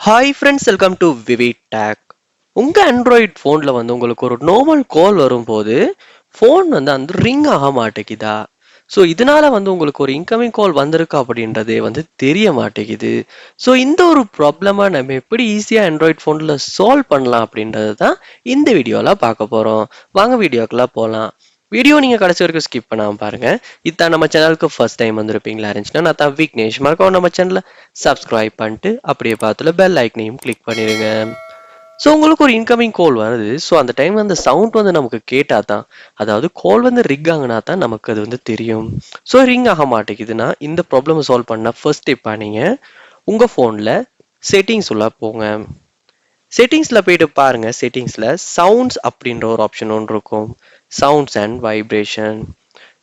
Hi friends, welcome to விவி டேக். உங்கள் ஆண்ட்ராய்ட் ஃபோனில் உங்களுக்கு ஒரு நார்மல் கால் வரும்போது ஃபோன் அந்த ரிங் ஆக மாட்டேங்குதா? ஸோ இதனால உங்களுக்கு ஒரு இன்கமிங் கால் வந்திருக்கு அப்படின்றதே தெரிய மாட்டேங்குது. ஸோ இந்த ஒரு ப்ராப்ளமாக நம்ம எப்படி ஈஸியாக ஆண்ட்ராய்ட் ஃபோனில் சால்வ் பண்ணலாம் அப்படின்றது தான் இந்த வீடியோவில் பார்க்க போகிறோம். வாங்க வீடியோக்கெல்லாம் போகலாம். வீடியோ நீங்கள் கடைசி வரைக்கும் ஸ்கிப் பண்ணாமல் பாருங்கள். இதான் நம்ம சேனலுக்கு ஃபர்ஸ்ட் டைம் வந்திருப்பீங்களா இருந்துச்சுன்னா, நான் தான் விக்னேஷ் மறக்காம நம்ம சேனலை சப்ஸ்கிரைப் பண்ணிட்டு அப்படியே பார்த்துல பெல் ஐக்கனையும் கிளிக் பண்ணிடுங்க. ஸோ உங்களுக்கு ஒரு இன்கமிங் கால் வருது. ஸோ அந்த டைம் அந்த சவுண்ட் நமக்கு கேட்டா தான், அதாவது கால் ரிக் ஆகினா தான் நமக்கு அது தெரியும். ஸோ ரிங் ஆக மாட்டேங்குதுன்னா இந்த ப்ராப்ளம் சால்வ் பண்ண ஃபர்ஸ்ட் ஸ்டெப்பாக நீங்கள் உங்கள் ஃபோனில் செட்டிங்ஸ் உள்ள போங்க. செட்டிங்ஸில் போயிட்டு பாருங்க. செட்டிங்ஸில் சவுண்ட்ஸ் அப்படின்ற ஒரு ஆப்ஷன் ஒன்று இருக்கும். Sounds and vibration.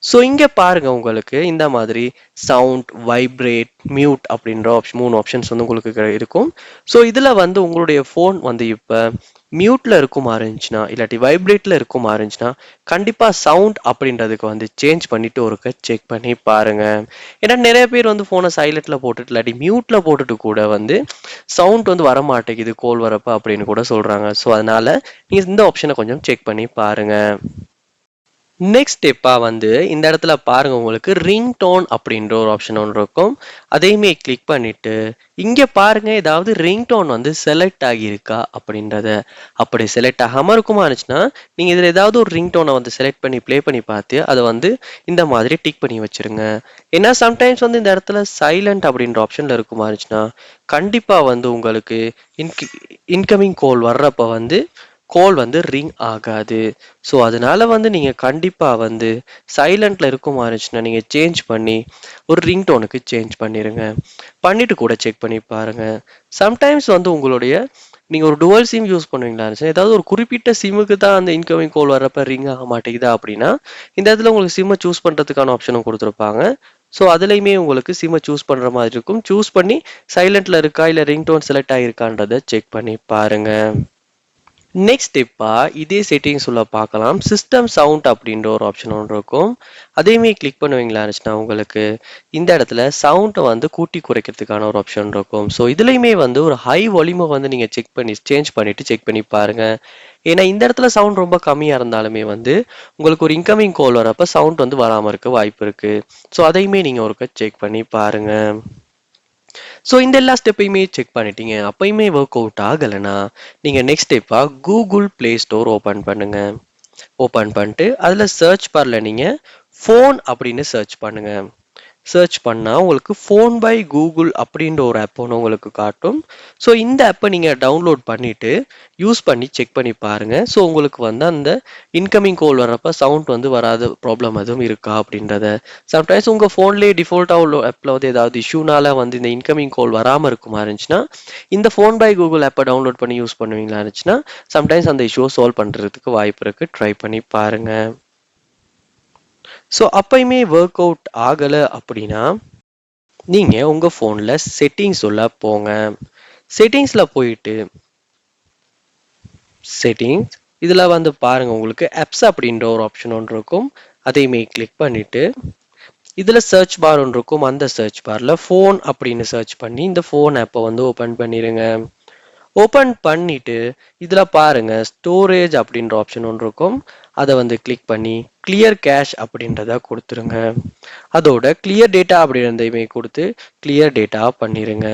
ஸோ இங்கே பாருங்க, உங்களுக்கு இந்த மாதிரி சவுண்ட், வைப்ரேட், மியூட் அப்படின்ற மூணு ஆப்ஷன்ஸ் உங்களுக்கு இருக்கும். ஸோ இதில் உங்களுடைய ஃபோன் இப்போ மியூட்டில் இருக்குமா இருந்துச்சுன்னா, இல்லாட்டி வைப்ரேட்டில் இருக்குமா இருந்துச்சுன்னா, கண்டிப்பாக சவுண்ட் அப்படின்றதுக்கு சேஞ்ச் பண்ணிட்டு ஒருக்க செக் பண்ணி பாருங்க. ஏன்னா நிறைய பேர் ஃபோனை சைலண்ட்டில் போட்டுட்டு இல்லாட்டி மியூட்டில் போட்டுட்டு கூட சவுண்ட் வர மாட்டேங்குது கோல் வரப்ப அப்படின்னு கூட சொல்கிறாங்க. ஸோ அதனால நீங்கள் இந்த ஆப்ஷனை கொஞ்சம் செக் பண்ணி பாருங்க. நெக்ஸ்ட் ஸ்டெப்பாக இந்த இடத்துல பாருங்க, உங்களுக்கு ரிங் டோன் அப்படின்ற ஒரு ஆப்ஷன் ஒன்று இருக்கும். அதையுமே கிளிக் பண்ணிட்டு இங்கே பாருங்க, ஏதாவது ரிங் டோன் செலக்ட் ஆகியிருக்கா அப்படின்றத. அப்படி செலக்ட் ஆகாமல் இருக்குமா இருந்துச்சுன்னா, நீங்கள் இதில் ஏதாவது ஒரு ரிங் டோனை செலக்ட் பண்ணி ப்ளே பண்ணி பார்த்து அதை இந்த மாதிரி டிக் பண்ணி வச்சிருங்க. ஏன்னா சம்டைம்ஸ் இந்த இடத்துல சைலண்ட் அப்படின்ற ஆப்ஷனில் இருக்குமா இருந்துச்சுன்னா, கண்டிப்பாக உங்களுக்கு இன்கமிங் கால் வர்றப்ப கால் ரிங் ஆகாது. ஸோ அதனால நீங்கள் கண்டிப்பாக சைலண்ட்ல இருக்குமா இருந்துச்சுன்னா, நீங்கள் சேஞ்ச் பண்ணி ஒரு ரிங் டோனுக்கு சேஞ்ச் பண்ணிடுங்க. பண்ணிட்டு கூட செக் பண்ணி பாருங்க. சம்டைம்ஸ் உங்களுடைய நீங்கள் ஒரு டுவல் சிம் யூஸ் பண்ணுவீங்களா இருந்துச்சு, ஏதாவது ஒரு குறிப்பிட்ட சிம்முக்கு தான் அந்த இன்கமிங் கால் வர்றப்ப ரிங் ஆக மாட்டேங்குதா அப்படின்னா, இந்த இடத்துல உங்களுக்கு சிம்மை சூஸ் பண்ணுறதுக்கான ஆப்ஷனும் கொடுத்துருப்பாங்க. ஸோ அதுலேயுமே உங்களுக்கு சிம்மை சூஸ் பண்ணுற மாதிரி இருக்கும். சூஸ் பண்ணி சைலண்ட்ல இருக்கா இல்லை ரிங் டோன் செலக்ட் ஆகிருக்கான்றதை செக் பண்ணி பாருங்க. நெக்ஸ்ட் ஸ்டெப்பா இதே செட்டிங்ஸ் உள்ள பார்க்கலாம். சிஸ்டம் சவுண்ட் அப்படின்ற ஒரு ஆப்ஷன் ஒன்று இருக்கும். அதையுமே கிளிக் பண்ணுவீங்களா இருந்துச்சுன்னா, உங்களுக்கு இந்த இடத்துல சவுண்டை கூட்டி குறைக்கிறதுக்கான ஒரு ஆப்ஷன் இருக்கும். ஸோ இதுலையுமே ஒரு ஹை வால்யூமை நீங்கள் செக் பண்ணி சேஞ்ச் பண்ணிட்டு செக் பண்ணி பாருங்க. ஏன்னா இந்த இடத்துல சவுண்ட் ரொம்ப கம்மியாக இருந்தாலுமே உங்களுக்கு ஒரு இன்கமிங் கால் வரப்ப சவுண்ட் வராமல் இருக்க வாய்ப்பு இருக்கு. ஸோ அதையுமே நீங்கள் ஒருக்க செக் பண்ணி பாருங்க. ஸோ இந்த எல்லா ஸ்டெப்பையுமே செக் பண்ணிட்டீங்க, அப்பயுமே ஒர்க் அவுட் ஆகலைன்னா நீங்கள் நெக்ஸ்ட் ஸ்டெப்பாக கூகுள் ப்ளே ஸ்டோர் ஓப்பன் பண்ணுங்க. ஓப்பன் பண்ணிட்டு அதில் சர்ச் பாரில் நீங்கள் ஃபோன் அப்படின்னு சர்ச் பண்ணுங்க. சர்ச் பண்ணால் உங்களுக்கு ஃபோன் பை கூகுள் அப்படின்ற ஒரு ஆப் ஒன்று உங்களுக்கு காட்டும். ஸோ இந்த ஆப்பை நீங்கள் டவுன்லோட் பண்ணிவிட்டு யூஸ் பண்ணி செக் பண்ணி பாருங்கள். ஸோ உங்களுக்கு அந்த இன்கமிங் கால் வர்றப்ப சவுண்ட் வராத ப்ராப்ளம் எதுவும் இருக்கா அப்படின்றத. சம்டைம்ஸ் உங்கள் ஃபோன்லேயே டிஃபால்ட்டாக உள்ள ஆப்பில் ஏதாவது இஷ்யூனால இந்த இன்கமிங் கால் வராமல் இருக்குமா இருந்துச்சுன்னா, இந்த ஃபோன் பை கூகுள் ஆப்பை டவுன்லோட் பண்ணி யூஸ் பண்ணுவீங்களா இருந்துச்சுன்னா, சம்டைம்ஸ் அந்த இஷ்யூவை சால்வ் பண்ணுறதுக்கு வாய்ப்பு இருக்குது. ட்ரை பண்ணி பாருங்கள். ஸோ அப்பயுமே ஒர்க் அவுட் ஆகலை அப்படின்னா, நீங்கள் உங்கள் ஃபோனில் செட்டிங்ஸ் உள்ள போங்க. செட்டிங்ஸில் போயிட்டு செட்டிங்ஸ் இதில் பாருங்கள், உங்களுக்கு ஆப்ஸ் அப்படின்ற ஒரு ஆப்ஷன் ஒன்று இருக்கும். அதையுமே கிளிக் பண்ணிவிட்டு இதில் சர்ச் பார் ஒன்று இருக்கும். அந்த சர்ச் பாரில் ஃபோன் அப்படின்னு சர்ச் பண்ணி இந்த ஃபோன் ஆப்பை ஓப்பன் பண்ணிடுங்க. ஓப்பன் பண்ணிட்டு இதில் பாருங்க, ஸ்டோரேஜ் அப்படின்ற ஆப்ஷன் ஒன்று இருக்கும். அதை கிளிக் பண்ணி கிளியர் கேஷ் அப்படின்றத கொடுத்துருங்க. அதோட கிளியர் டேட்டா அப்படின்றதையுமே கொடுத்து கிளியர் டேட்டா பண்ணிடுங்க.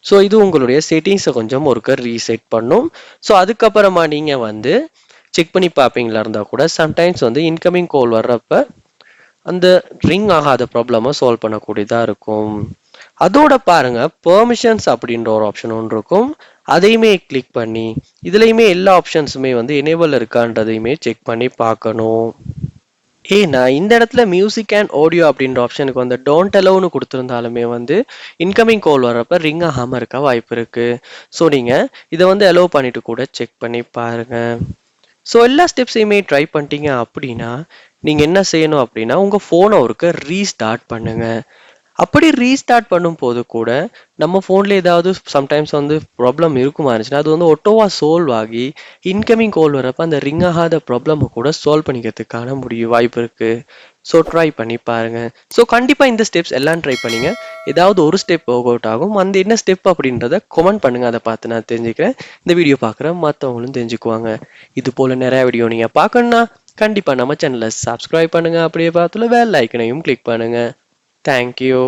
ஸோ இது உங்களுடைய செட்டிங்ஸை கொஞ்சம் ஒருக்க ரீசெட் பண்ணும். ஸோ அதுக்கப்புறமா நீங்கள் செக் பண்ணி பார்ப்பீங்களா இருந்தால் கூட சம்டைம்ஸ் இன்கமிங் கால் வர்றப்ப அந்த ரிங் ஆகாத ப்ராப்ளமை சால்வ் பண்ணக்கூடியதாக இருக்கும். அதோட பாருங்க, பெர்மிஷன்ஸ் அப்படின்ற ஒரு ஆப்ஷன் ஒன்று இருக்கும். அதையுமே கிளிக் பண்ணி இதுலையுமே எல்லா ஆப்ஷன்ஸுமே எனேபிள் இருக்கான்றதையுமே செக் பண்ணி பார்க்கணும். ஏன்னா இந்த இடத்துல மியூசிக் அண்ட் ஆடியோ அப்படின்ற ஆப்ஷனுக்கு டோன்ட் அலோவ்னு கொடுத்துருந்தாலுமே இன்கமிங் கால் வர்றப்ப ரிங் ஆகாமல் இருக்க வாய்ப்பு இருக்கு. ஸோ நீங்கள் இதை அலோவ் பண்ணிட்டு கூட செக் பண்ணி பாருங்க. ஸோ எல்லா ஸ்டெப்ஸையுமே ட்ரை பண்ணிட்டீங்க அப்படின்னா, நீங்கள் என்ன செய்யணும் அப்படின்னா, உங்கள் ஃபோனை ஒருக்க ரீஸ்டார்ட் பண்ணுங்க. அப்படி ரீஸ்டார்ட் பண்ணும்போது கூட நம்ம ஃபோன்ல ஏதாவது சம்டைம்ஸ் வந்து ப்ராப்ளம் இருக்குமா இருந்துச்சுன்னா அது வந்து ஒட்டோவா சால்வ் ஆகி இன்கமிங் கால் வரப்ப அந்த ரிங் ஆகாத ப்ராப்ளமை கூட சால்வ் பண்ணிக்கிறதுக்கான வாய்ப்பு இருக்கு. ஸோ ட்ரை பண்ணி பாருங்க. ஸோ கண்டிப்பா இந்த ஸ்டெப்ஸ் எல்லாம் ட்ரை பண்ணீங்க. ஏதாவது ஒரு ஸ்டெப் ஒர்க் அவுட் ஆகும். அந்த என்ன ஸ்டெப் அப்படின்றத கமெண்ட் பண்ணுங்க. அதை பார்த்து நான் தெரிஞ்சுக்கிறேன். இந்த வீடியோ பார்க்குற மற்றவங்களும் தெரிஞ்சுக்குவாங்க. இது போல நிறைய வீடியோ நீங்க பார்க்கணும்னா கண்டிப்பா நம்ம சேனலை சப்ஸ்கிரைப் பண்ணுங்க. அப்படியே பார்த்துல பெல் ஐக்கனையும் கிளிக் பண்ணுங்க. தேங்க்யூ.